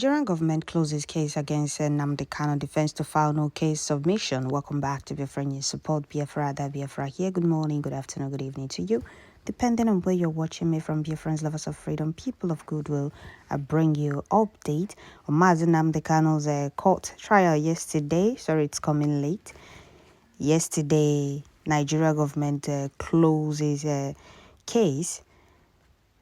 Nigerian government closes case against Nnamdi Kanu defense to file no case submission. Welcome back to Biafra News. Support Biafra, that Biafra here. Good morning, good afternoon, good evening to you. Depending on where you're watching me from, Biafrans, lovers of freedom, people of goodwill, I bring you update on Nnamdi Kanu's court trial yesterday. Sorry, it's coming late. Yesterday, Nigeria government closes case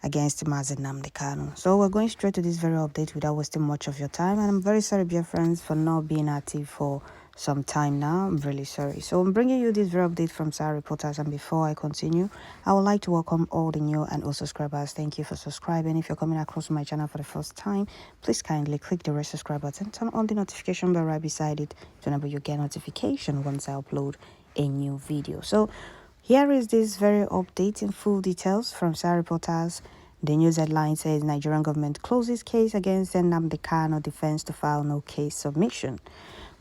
against Nnamdi Kanu. So we're going straight to this very update without wasting much of your time. And I'm very sorry, dear friends, for not being active for some time now. I'm really sorry. So I'm bringing you this very update from Sahara Reporters. And before I continue, I would like to welcome all the new and old subscribers. Thank you for subscribing. If you're coming across my channel for the first time, please kindly click the red subscribe button, turn on the notification bell right beside it to enable you get notification once I upload a new video. So here is this very update in full details from Sahara Reporters. The news headline says Nigerian government closes case against Nnamdi Kanu defense to file no case submission.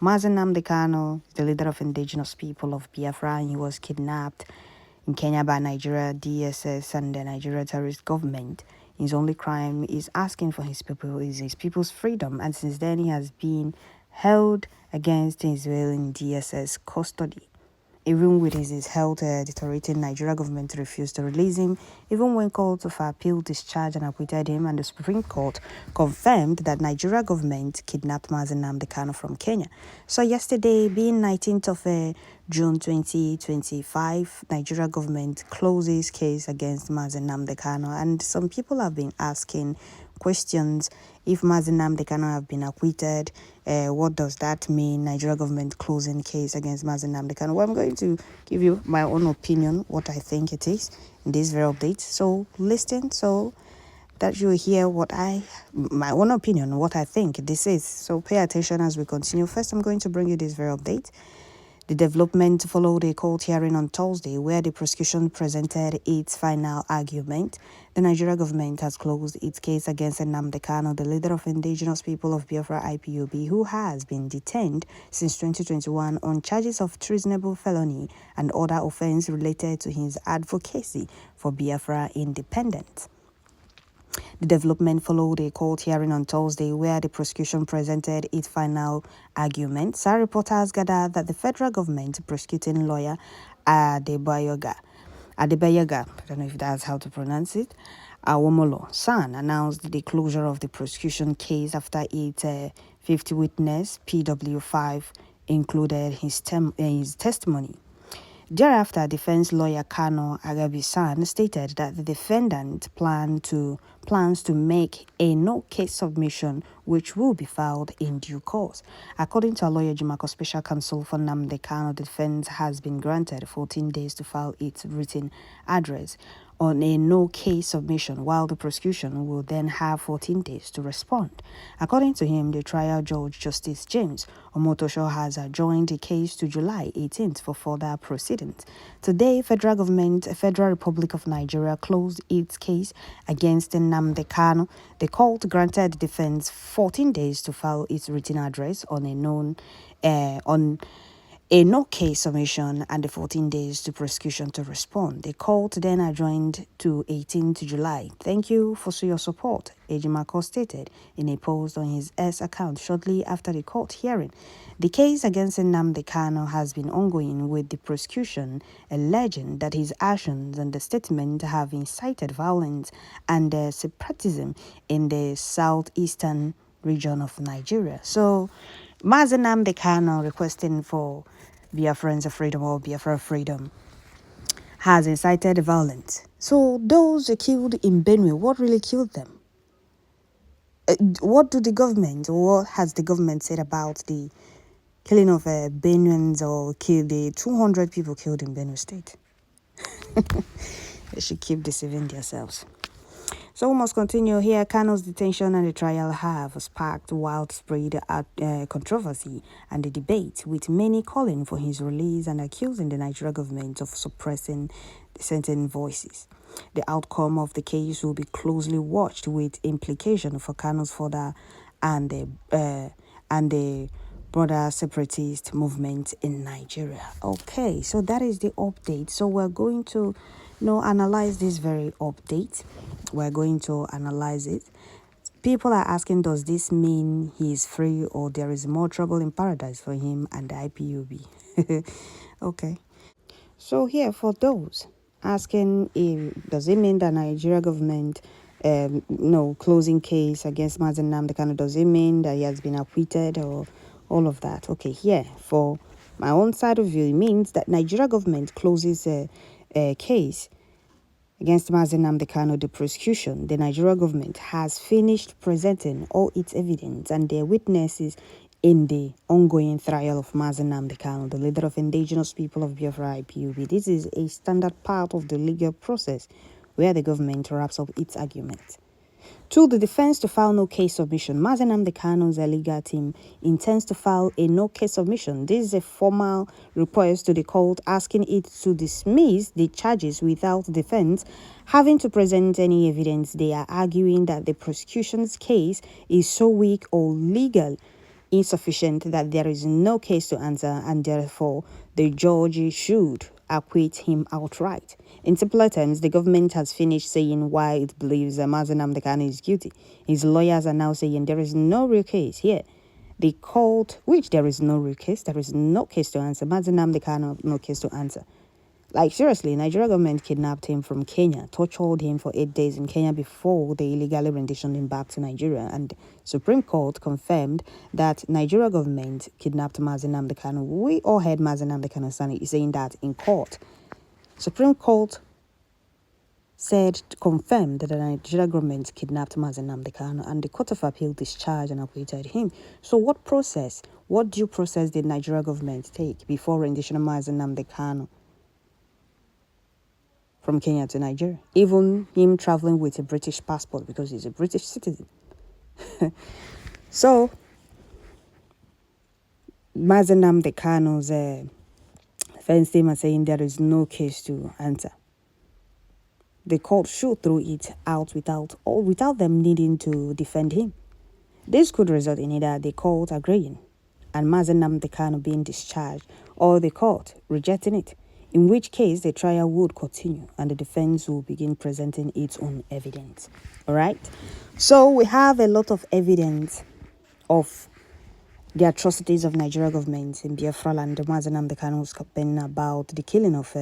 Nnamdi Kanu, the leader of indigenous people of Biafra, and he was kidnapped in Kenya by Nigeria DSS and the Nigeria terrorist government. His only crime is asking for his people's freedom, and since then he has been held against his will in DSS custody. Even with his health deteriorating, Nigeria government refused to release him, even when called for appeal, discharged and acquitted him, and the Supreme Court confirmed that Nigeria government kidnapped Nnamdi Kanu from Kenya. So yesterday, being 19th of June 2025, Nigeria government closes case against Nnamdi Kanu, and some people have been asking questions. If Nnamdi Kanu have been acquitted, what does that mean? Nigeria government closing case against Nnamdi Kanu. Well, I'm going to give you my own opinion, what I think it is in this very update. So listen, so that you hear my own opinion, what I think this is. So pay attention as we continue. First, I'm going to bring you this very update. The development followed a court hearing on Thursday where the prosecution presented its final argument. The Nigeria government has closed its case against Nnamdi Kanu, the leader of indigenous people of Biafra IPOB, who has been detained since 2021 on charges of treasonable felony and other offense related to his advocacy for Biafra independence. The development followed a court hearing on Thursday where the prosecution presented its final argument. Sahara Reporters gathered that the federal government prosecuting lawyer Adebayoga, I don't know if that's how to pronounce it, Awomolo San, announced the closure of the prosecution case after its 50 witness PW5 included his testimony. Thereafter, defense lawyer Kanu Agabi-san stated that the defendant plans to make a no-case submission, which will be filed in due course. According to a lawyer, Jimako Special Counsel for Nnamdi Kanu, the defense has been granted 14 days to file its written address on a no-case submission, while the prosecution will then have 14 days to respond. According to him, the trial judge, Justice James Omotosho, has adjourned the case to July 18th for further proceedings. Today, Federal Republic of Nigeria closed its case against Nnamdi Kanu. The court granted the defense 14 days to file its written address on a no-case submission and the 14 days to prosecution to respond. The court then adjourned to 18th July. Thank you for your support, Ejimako stated in a post on his X account shortly after the court hearing. The case against Nnamdi Kanu has been ongoing, with the prosecution alleging that his actions and the statement have incited violence and separatism in the southeastern region of Nigeria. So, Nnamdi Kanu requesting for Biafrans freedom or Biafra freedom has incited violence. So those killed in Benue, what really killed them? What has the government said about the killing of Benuans or the 200 people killed in Benue State? They should keep deceiving themselves. So we must continue here. Kanu's detention and the trial have sparked widespread controversy and a debate, with many calling for his release and accusing the Nigeria government of suppressing dissenting voices. The outcome of the case will be closely watched, with implication for Kanu's father and the broader separatist movement in Nigeria. Okay, so that is the update. So we're going to analyze this very update. We're going to analyze it. People are asking, does this mean he is free or there is more trouble in paradise for him and the IPUB? Okay. So here, for those asking, if does it mean that Nigeria government, no closing case against Mazen Nnamdi Kanu, does it mean that he has been acquitted or all of that? Okay, here for my own side of view, it means that Nigeria government closes a case against Mazen Nnamdi Kanu. The prosecution, the Nigeria government, has finished presenting all its evidence and their witnesses in the ongoing trial of Mazen Nnamdi Kanu, the leader of indigenous people of Biafra IPUB. This is a standard part of the legal process where the government wraps up its argument. To the defense to file no case submission, Mazen Nnamdi Kanu's legal team intends to file a no case submission. This is a formal request to the court asking it to dismiss the charges without defense having to present any evidence. They are arguing that the prosecution's case is so weak or legal insufficient that there is no case to answer, and therefore the judge should acquit him outright. In simpler terms, the government has finished saying why it believes Mazen Nnamdi Kanu is guilty. His lawyers are now saying there is no real case here. The court, which there is no real case, there is no case to answer. Mazen Nnamdi Kanu, no case to answer. Like, seriously, Nigeria government kidnapped him from Kenya, tortured him for 8 days in Kenya before they illegally renditioned him back to Nigeria. And Supreme Court confirmed that Nigeria government kidnapped Mazen Nnamdi Kanu. We all heard Mazen Nnamdi Kanu saying that in court. Supreme Court confirmed that the Nigeria government kidnapped Mazen Nnamdi Kanu, and the Court of Appeal discharged and acquitted him. So what due process did Nigeria government take before rendition of Mazen Nnamdi Kanu from Kenya to Nigeria? Even him traveling with a British passport because he's a British citizen. So Mazen Nnamdi Kanu's defense team are saying there is no case to answer. The court should throw it out without them needing to defend him. This could result in either the court agreeing and Mazen Nnamdi Kanu being discharged, or the court rejecting it, in which case the trial would continue and the defense will begin presenting its own evidence. All right? So we have a lot of evidence of the atrocities of Nigeria government in Biafra land. Mazen Nnamdi Kanu was complaining about the killing of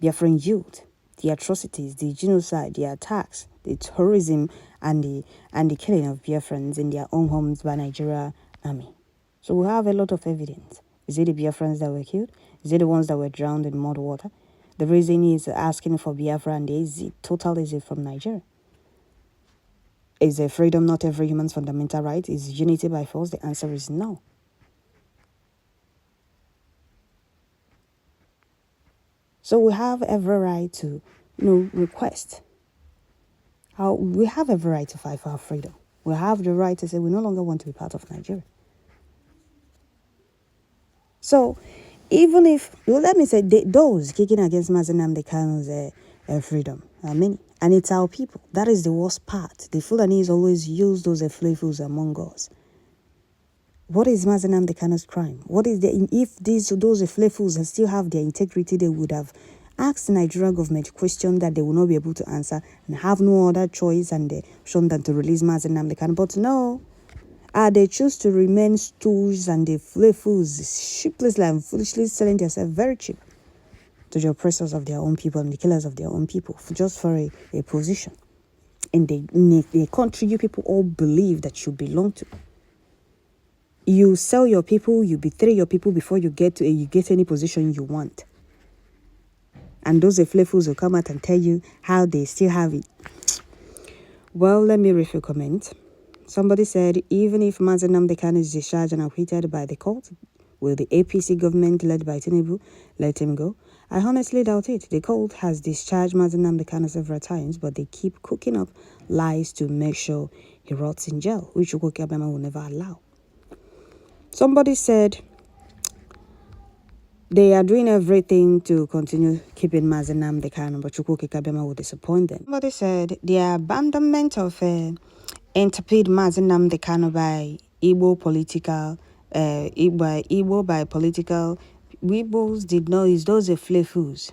Biafran youth, the atrocities, the genocide, the attacks, the terrorism, and the killing of Biafrans in their own homes by Nigeria army. So we have a lot of evidence. Is it the Biafrans that were killed? Is it the ones that were drowned in mud water? The reason is asking for Biafra and is it from Nigeria? Is freedom not every human's fundamental right? Is unity by force? The answer is no. So we have every right to, request. We have every right to fight for our freedom. We have the right to say we no longer want to be part of Nigeria. So, even if, let me say, those kicking against Mazen Nnamdi Kanu's freedom are many. And it's our people. That is the worst part. The Fulanese always use those flavors among us. What is Mazen Nnamdi Kanu's crime? What is if those flavors still have their integrity, they would have asked the Nigerian government question that they will not be able to answer and have no other choice and shown them to release Mazen Nnamdi Kanu. But no. They choose to remain stools and the flavors sheeplessly and foolishly selling themselves very cheap to the oppressors of their own people and the killers of their own people just for a position in the country you people all believe that you belong to. You sell your people, you betray your people before you get any position you want. And those flavors will come out and tell you how they still have it. Well, let me read your comment. Somebody said, even if Mazen Nnamdi Kanu is discharged and acquitted by the court, will the APC government led by Tinubu let him go? I honestly doubt it. The court has discharged Mazen Nnamdi Kanu several times, but they keep cooking up lies to make sure he rots in jail, which Chukwuka Abema will never allow. Somebody said they are doing everything to continue keeping Mazen Nnamdi Kanu, but Chukwuka Abema will disappoint them. Somebody said the abandonment of interpret Mazen Nnamdi Kanu by Igbo political, Igbos did not, is those flavors.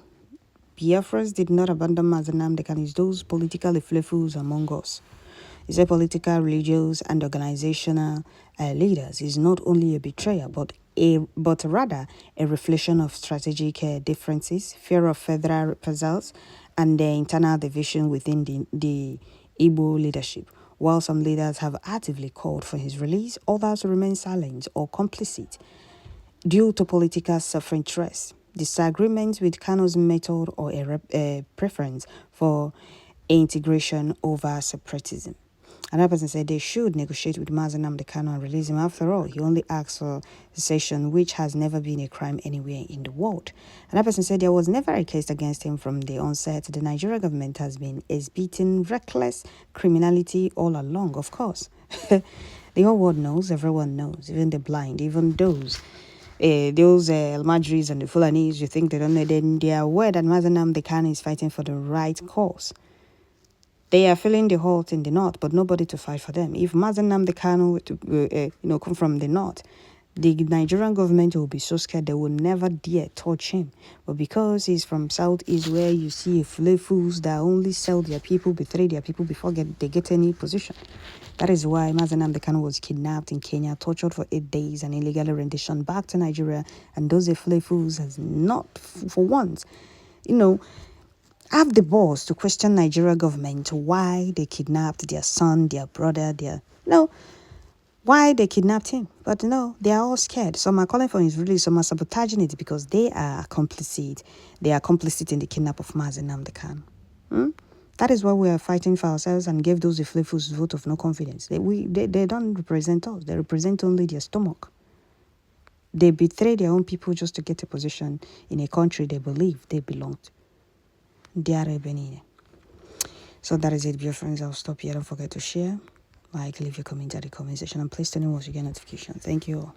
Biafrans did not abandon Mazen Nnamdi Kanu, is those political flavors among us. He said political, religious, and organizational leaders is not only a betrayal, but rather a reflection of strategic differences, fear of federal reprisals, and the internal division within the Igbo leadership. While some leaders have actively called for his release, others remain silent or complicit due to political self-interest, disagreements with Kanu's method, or a preference for integration over separatism. Another person said they should negotiate with Nnamdi Kanu and release him. After all, he only asked for secession, which has never been a crime anywhere in the world. Another person said there was never a case against him from the onset. The Nigerian government has been exhibiting reckless criminality all along, of course. The whole world knows, everyone knows, even the blind, even those Almajiris and the Fulanis, you think they don't know, then they are aware that Nnamdi Kanu is fighting for the right cause. They are feeling the halt in the north, but nobody to fight for them. If Nnamdi Kanu were to come from the north, the Nigerian government will be so scared they will never dare touch him. But because he's from southeast, where you see fools that only sell their people, betray their people before they get any position. That is why Nnamdi Kanu was kidnapped in Kenya, tortured for 8 days, and illegally renditioned back to Nigeria. And those fools has not, for once, have the balls to question Nigeria government why they kidnapped their son, their brother, why they kidnapped him. But no, they are all scared. Some are calling for his release, some are sabotaging it because they are complicit. They are complicit in the kidnap of Nnamdi Kanu. That is why we are fighting for ourselves and gave those Iflefus vote of no confidence. They don't represent us. They represent only their stomach. They betray their own people just to get a position in a country they believe they belong to. So that is it, dear friends. I'll stop here. Don't forget to share, like, leave your comment at the comment section, and please turn on once you get notification. Thank you all.